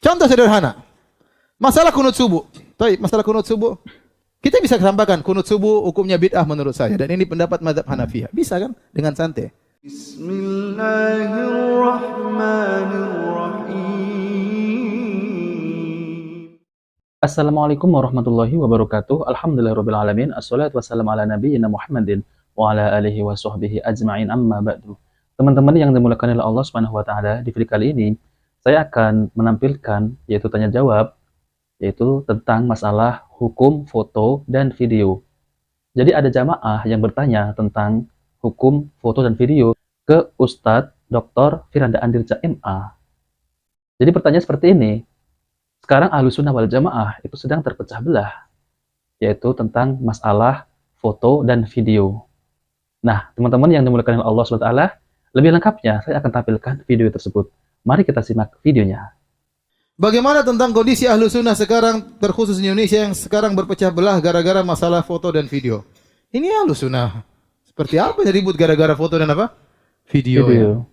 Contoh sederhana. Masalah kunut subuh. Masalah kunut subuh. Kita bisa sampaikan kunut subuh hukumnya bid'ah menurut saya, dan ini pendapat mazhab Hanafiyah. Bisa kan dengan santai. Bismillahirrahmanirrahim. Assalamualaikum warahmatullahi wabarakatuh. Alhamdulillahirabbil alamin. Assalatu wassalamu ala nabiyyina Muhammadin wa ala alihi wa sahbihi ajma'in, amma ba'du. Teman-teman yang dimuliakan oleh Allah Subhanahu wa taala, di video kali ini saya akan menampilkan yaitu tanya jawab, yaitu tentang masalah hukum foto dan video. Jadi ada jamaah yang bertanya tentang hukum foto dan video ke Ustadz Dr. Firanda Andirja MA. Jadi pertanyaan seperti ini, sekarang Ahlus Sunnah wal Jamaah itu sedang terpecah belah, yaitu tentang masalah foto dan video. Nah, teman-teman yang dimuliakan oleh Allah SWT, lebih lengkapnya saya akan tampilkan video tersebut. Mari kita simak videonya. Bagaimana tentang kondisi Ahlus Sunnah sekarang, terkhusus di Indonesia yang sekarang berpecah belah gara-gara masalah foto dan video? Ini Ahlus Sunnah. Seperti apa yang ribut gara-gara foto dan apa? Video. Ya.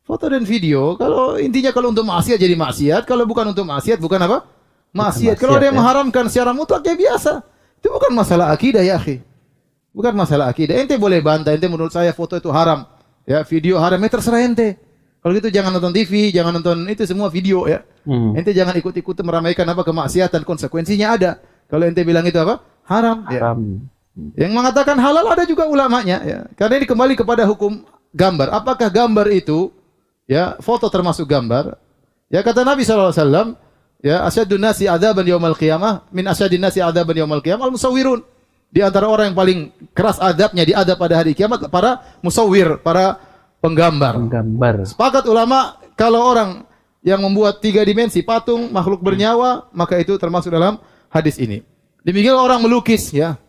Foto dan video, kalau intinya kalau untuk maksiat jadi maksiat, kalau bukan untuk maksiat bukan apa? Maksiat. Kalau ada yang mengharamkan secara mutlak ya biasa. Itu bukan masalah akidah ya, akhi. Bukan masalah akidah. Ente boleh bantah, ente menurut saya foto itu haram. Ya, video haram, ya terserah ente. Kalau gitu jangan nonton TV, jangan nonton itu semua video ya. Ente jangan ikut-ikut meramaikan apa kemaksiatan, konsekuensinya ada. Kalau ente bilang itu apa? Haram. Haram. Ya. Yang mengatakan halal ada juga ulamanya ya. Karena ini kembali kepada hukum gambar. Apakah gambar itu ya foto termasuk gambar? Ya kata Nabi SAW, ya asyadun nasi adzaban yaumil qiyamah min asyadin nasi adzaban yaumil qiyamah al-musawwirun. Di antara orang yang paling keras adabnya di adab pada hari kiamat para musawwir, para penggambar. Sepakat ulama kalau orang yang membuat 3 dimensi patung makhluk bernyawa, maka itu termasuk dalam hadis ini. Demikian orang melukis ya.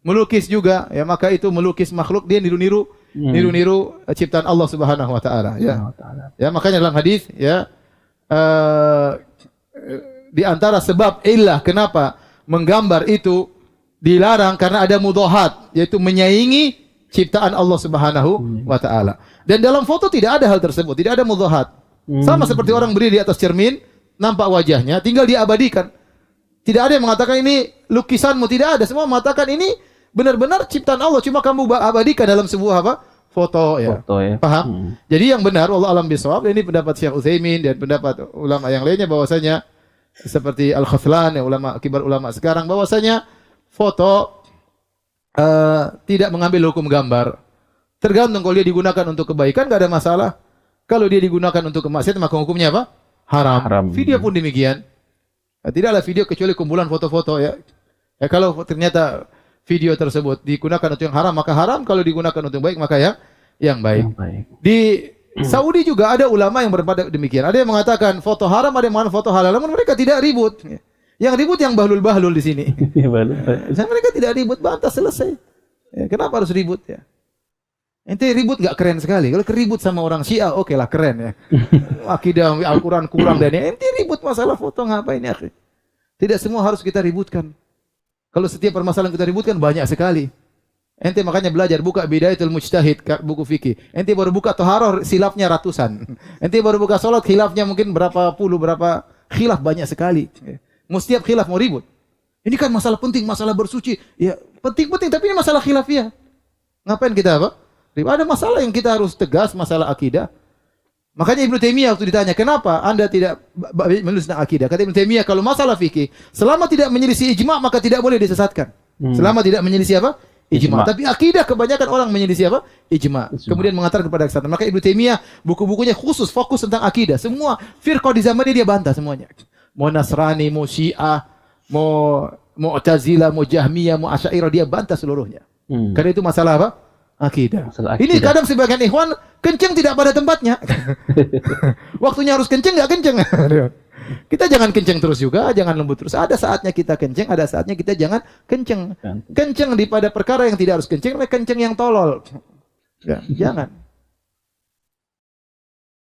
Melukis juga ya, maka itu melukis makhluk, dia niru-niru ciptaan Allah Subhanahu wa taala ya. Ya, makanya dalam hadis ya di antara sebab illah kenapa menggambar itu dilarang karena ada mudhahat, yaitu menyaingi ciptaan Allah Subhanahu wa taala. Dan dalam foto tidak ada hal tersebut, tidak ada mudhahat. Sama seperti orang berdiri di atas cermin, nampak wajahnya, tinggal diabadikan. Tidak ada yang mengatakan ini lukisanmu, tidak ada. Semua mengatakan ini benar-benar ciptaan Allah, cuma kamu abadikan dalam sebuah apa? Foto ya. Paham? Jadi yang benar wallahu alam bisawab, ini pendapat Syekh Utsaimin dan pendapat ulama yang lainnya bahwasanya seperti Al-Khaflan, ya, ulama kibar ulama sekarang, bahwasanya foto tidak mengambil hukum gambar. Tergantung, kalau dia digunakan untuk kebaikan enggak ada masalah. Kalau dia digunakan untuk kemaksiatan maka hukumnya apa? Haram. Video pun demikian. Tidaklah video kecuali kumpulan foto-foto ya. Ya kalau ternyata video tersebut digunakan untuk yang haram maka haram, kalau digunakan untuk baik maka yang baik. Di Saudi juga ada ulama yang berpendapat demikian. Ada yang mengatakan foto haram, ada yang mengatakan foto halal. Namun mereka tidak ribut. Yang ribut yang bahlul-bahlul di sini. Mereka tidak ribut, bantah selesai. Ya, kenapa harus ribut ya? Ente ribut nggak keren sekali. Kalau keribut sama orang Syiah, oke lah keren ya. Akidah Al-Quran kurang dan ya. Ente ribut masalah foto ngapain ya? Tidak semua harus kita ributkan. Kalau setiap permasalahan kita ributkan banyak sekali. Ente makanya belajar, buka Bidayatul Mujtahid, buku fikih. Ente baru buka Thaharah, silafnya ratusan. Ente baru buka salat, khilafnya mungkin berapa khilaf banyak sekali. Mau setiap khilaf mau ribut. Ini kan masalah penting, masalah bersuci. Ya, penting-penting, tapi ini masalah khilafiyah. Ngapain kita apa? Ada masalah yang kita harus tegas, masalah akidah. Makanya Ibnu Taimiyah waktu ditanya, kenapa Anda tidak menulis tentang akidah? Kata Ibnu Taimiyah, kalau masalah fikih, selama tidak menyelisih ijma' maka tidak boleh disesatkan. Selama tidak menyelisih apa? Ijma'. Tapi akidah kebanyakan orang menyelisih apa? Ijma'. Kemudian mengatakan kepada kesesatan. Maka Ibnu Taimiyah buku-bukunya khusus fokus tentang akidah. Semua firqah di zamannya dia bantah semuanya. Mau Nasrani, mau Syiah, mau Mu'tazilah, mau Jahmiyah, mau Asy'ariyah, dia bantah seluruhnya. Karena itu masalah apa? Akidah. Ini kadang sebagian ikhwan kenceng tidak pada tempatnya. Waktunya harus kenceng nggak kenceng. Kita jangan kenceng terus juga, jangan lembut terus. Ada saatnya kita kenceng, ada saatnya kita jangan kenceng. Kenceng pada perkara yang tidak harus kenceng, kenceng yang tolol. Ya, jangan.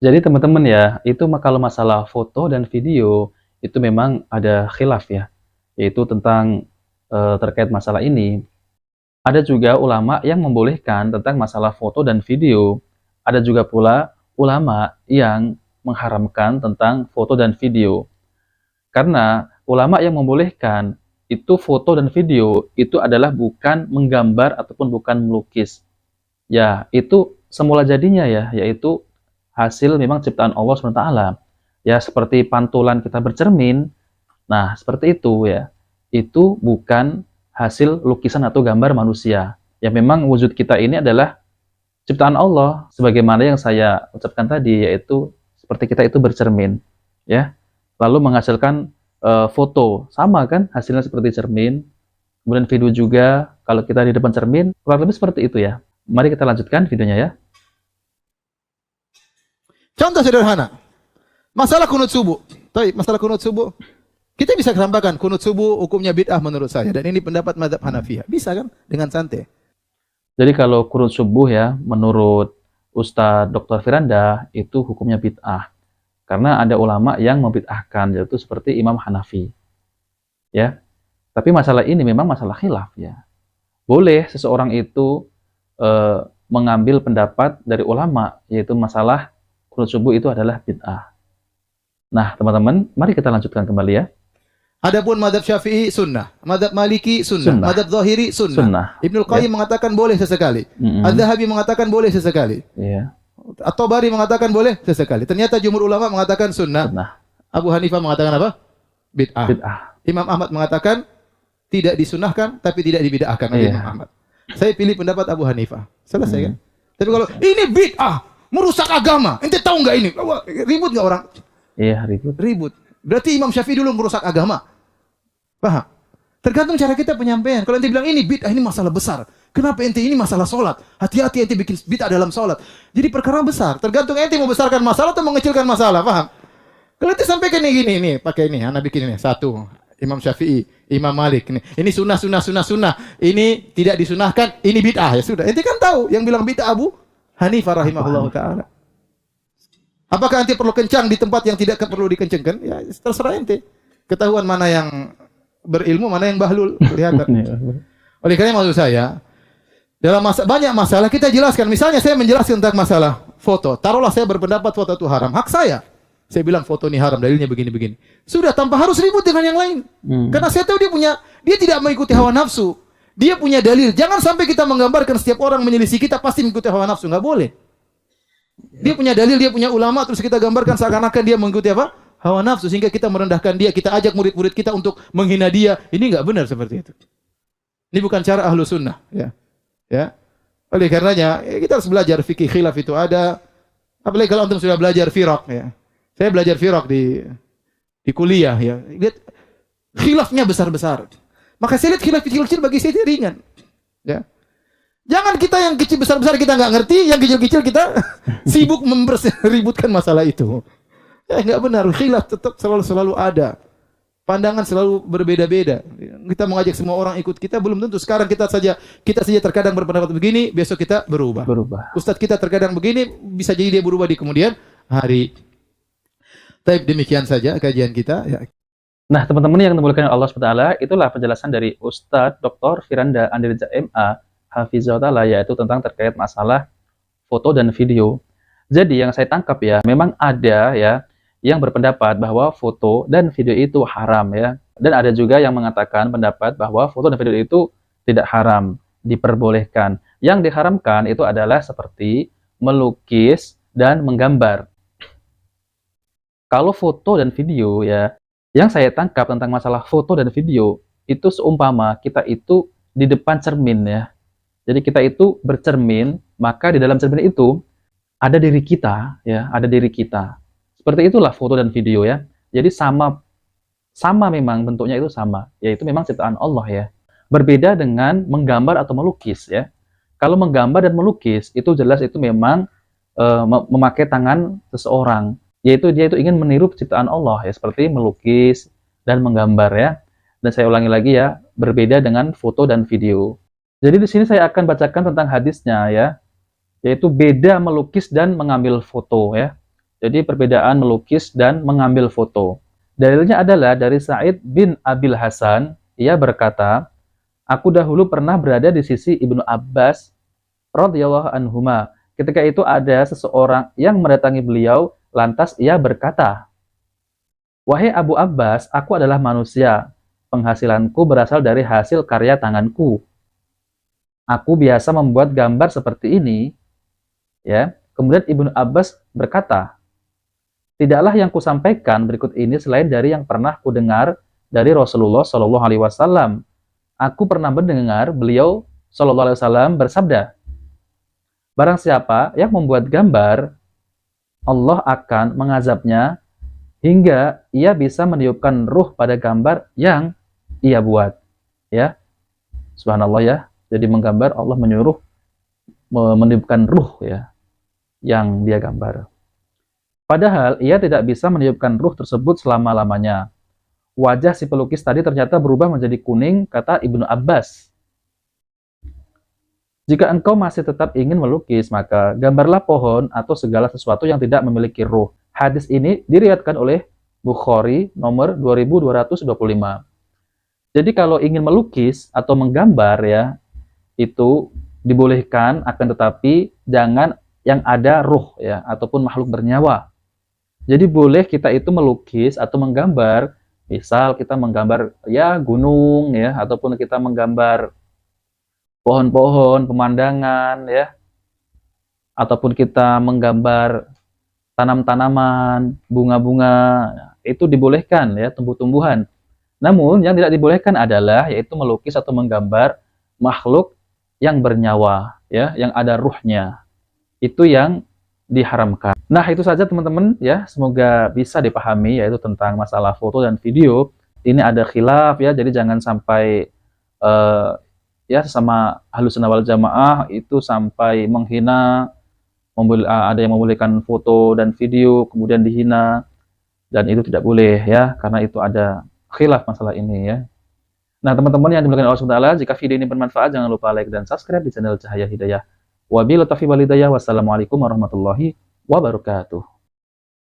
Jadi teman-teman ya, itu kalau masalah foto dan video itu memang ada khilaf ya, yaitu tentang terkait masalah ini. Ada juga ulama yang membolehkan tentang masalah foto dan video. Ada juga pula ulama yang mengharamkan tentang foto dan video. Karena ulama yang membolehkan itu foto dan video itu adalah bukan menggambar ataupun bukan melukis. Ya, itu semula jadinya ya, yaitu hasil memang ciptaan Allah SWT. Ya, seperti pantulan kita bercermin. Nah, seperti itu ya. Itu bukan hasil lukisan atau gambar manusia. Ya, memang wujud kita ini adalah ciptaan Allah, sebagaimana yang saya ucapkan tadi, yaitu seperti kita itu bercermin, ya. Lalu menghasilkan foto, sama kan hasilnya seperti cermin. Kemudian video juga, kalau kita di depan cermin, kurang lebih seperti itu ya. Mari kita lanjutkan videonya ya. Contoh sederhana. Masalah kunut subuh. Masalah kunut subuh. Kita bisa sampaikan kunut subuh hukumnya bid'ah menurut saya, dan ini pendapat mazhab Hanafiyah. Bisa kan dengan santai. Jadi kalau kunut subuh ya, menurut Ustadz Dr. Firanda, itu hukumnya bid'ah. Karena ada ulama yang membid'ahkan, yaitu seperti Imam Hanafi. Ya. Tapi masalah ini memang masalah khilaf ya. Boleh seseorang itu mengambil pendapat dari ulama, yaitu masalah kunut subuh itu adalah bid'ah. Nah, teman-teman, mari kita lanjutkan kembali ya. Adapun mazhab Syafi'i sunnah, mazhab Maliki sunnah, mazhab Zahiri sunnah. Ibnul Qayyim mengatakan boleh sesekali. Az-Zahabi mengatakan boleh sesekali. Iya. At-Tabari mengatakan boleh sesekali. Ternyata jumhur ulama mengatakan sunnah. Abu Hanifah mengatakan apa? Bid'ah. Imam Ahmad mengatakan tidak disunahkan tapi tidak dibid'ahkan oleh Imam Ahmad. Saya pilih pendapat Abu Hanifah. Selesai kan? Tapi kalau ini bid'ah, merusak agama. Ente tahu nggak ini? Ribut nggak orang? Iya, ribut. Ribut. Berarti Imam Syafi'i dulu merusak agama. Paham? Tergantung cara kita penyampaian. Kalau ente bilang ini bid'ah, ini masalah besar. Kenapa ente ini masalah sholat? Hati-hati ente bikin bid'ah dalam sholat. Jadi perkara besar. Tergantung ente mau besarkan masalah atau mengecilkan masalah. Paham? Kalau ente sampaikan ini gini, nih pakai ini, anak bikin ini satu. Imam Syafi'i, Imam Malik. Ini sunnah. Ini tidak disunahkan. Ini bid'ah. Ya sudah. Ente kan tahu yang bilang bid'ah Abu Hanifah rahimahullah taala. Apakah ente perlu kencang di tempat yang tidak perlu dikencengkan? Ya terserah ente. Ketahuan mana yang berilmu, mana yang bahlul, kelihatan. Oleh karena maksud saya, dalam banyak masalah kita jelaskan. Misalnya saya menjelaskan tentang masalah foto. Taruhlah saya berpendapat foto itu haram. Hak saya. Saya bilang foto ini haram, dalilnya begini-begini. Sudah, tanpa harus ribut dengan yang lain. Karena saya tahu dia tidak mengikuti hawa nafsu. Dia punya dalil. Jangan sampai kita menggambarkan setiap orang menyelisih kita pasti mengikuti hawa nafsu. Nggak boleh. Dia punya dalil, dia punya ulama, terus kita gambarkan seakan-akan dia mengikuti apa? Hawa nafsu, sehingga kita merendahkan dia, kita ajak murid-murid kita untuk menghina dia. Ini nggak benar seperti itu. Ini bukan cara ahlu sunnah. Ya. Oleh karenanya, kita harus belajar fikih khilaf itu ada. Apalagi kalau antum sudah belajar firaq. Ya. Saya belajar firaq di kuliah. Ya. Lihat, khilafnya besar-besar. Maka saya lihat khilaf kecil-kecil bagi saya ringan. Ya. Jangan kita yang kecil besar-besar kita nggak ngerti, yang kecil-kecil kita sibuk meributkan masalah itu. Nggak benar. Khilaf tetap selalu ada. Pandangan selalu berbeda-beda. Kita mengajak semua orang ikut kita, belum tentu. Sekarang kita saja terkadang berpendapat begini, besok kita berubah. Ustadz kita terkadang begini, bisa jadi dia berubah di kemudian hari. Tapi demikian saja kajian kita. Ya. Nah, teman-teman yang dimuliakan Allah SWT, itulah penjelasan dari Ustadz Dr. Firanda Andirja MA Hafizahullah, yaitu tentang terkait masalah foto dan video. Jadi yang saya tangkap ya, memang ada ya yang berpendapat bahwa foto dan video itu haram ya. Dan ada juga yang mengatakan pendapat bahwa foto dan video itu tidak haram, diperbolehkan. Yang diharamkan itu adalah seperti melukis dan menggambar. Kalau foto dan video ya, yang saya tangkap tentang masalah foto dan video itu seumpama kita itu di depan cermin ya. Jadi kita itu bercermin, maka di dalam cermin itu ada diri kita ya, ada diri kita. Seperti itulah foto dan video ya. Jadi sama memang bentuknya itu sama, yaitu memang ciptaan Allah ya. Berbeda dengan menggambar atau melukis ya. Kalau menggambar dan melukis itu jelas itu memang memakai tangan seseorang, yaitu dia itu ingin meniru ciptaan Allah ya, seperti melukis dan menggambar ya. Dan saya ulangi lagi ya, berbeda dengan foto dan video. Jadi di sini saya akan bacakan tentang hadisnya ya, yaitu beda melukis dan mengambil foto ya. Jadi perbedaan melukis dan mengambil foto. Dalilnya adalah dari Sa'id bin Abil Hasan, ia berkata, aku dahulu pernah berada di sisi Ibnu Abbas radhiyallahu anhuma. Ketika itu ada seseorang yang mendatangi beliau, lantas ia berkata, Wahai Abu Abbas, aku adalah manusia. Penghasilanku berasal dari hasil karya tanganku. Aku biasa membuat gambar seperti ini, ya. Kemudian Ibnu Abbas berkata, tidaklah yang kusampaikan berikut ini selain dari yang pernah kudengar dari Rasulullah Shallallahu Alaihi Wasallam. Aku pernah mendengar beliau Shallallahu Alaihi Wasallam bersabda, barang siapa yang membuat gambar, Allah akan mengazabnya hingga ia bisa meniupkan ruh pada gambar yang ia buat. Ya, subhanallah ya. Jadi menggambar Allah menyuruh meniupkan ruh ya yang dia gambar. Padahal ia tidak bisa meniupkan ruh tersebut selama-lamanya. Wajah si pelukis tadi ternyata berubah menjadi kuning, kata Ibnu Abbas. Jika engkau masih tetap ingin melukis, maka gambarlah pohon atau segala sesuatu yang tidak memiliki ruh. Hadis ini diriwayatkan oleh Bukhari nomor 2225. Jadi kalau ingin melukis atau menggambar ya, itu dibolehkan, akan tetapi jangan yang ada ruh ya ataupun makhluk bernyawa. Jadi boleh kita itu melukis atau menggambar, misal kita menggambar ya gunung ya ataupun kita menggambar pohon-pohon, pemandangan ya, ataupun kita menggambar tanam-tanaman, bunga-bunga, itu dibolehkan ya, tumbuh-tumbuhan. Namun yang tidak dibolehkan adalah yaitu melukis atau menggambar makhluk yang bernyawa ya, yang ada ruhnya. Itu yang diharamkan. Nah, itu saja teman-teman ya, semoga bisa dipahami yaitu tentang masalah foto dan video. Ini ada khilaf ya, jadi jangan sampai ya sesama Ahlussunnah wal Jamaah itu sampai menghina, ada yang membolehkan foto dan video kemudian dihina, dan itu tidak boleh ya, karena itu ada khilaf masalah ini ya. Nah, teman-teman yang dimuliakan Allah Subhanahu wa taala, jika video ini bermanfaat jangan lupa like dan subscribe di channel Cahaya Hidayah. Wabillahi taufiq wal hidayah. Wassalamualaikum warahmatullahi wabarakatuh.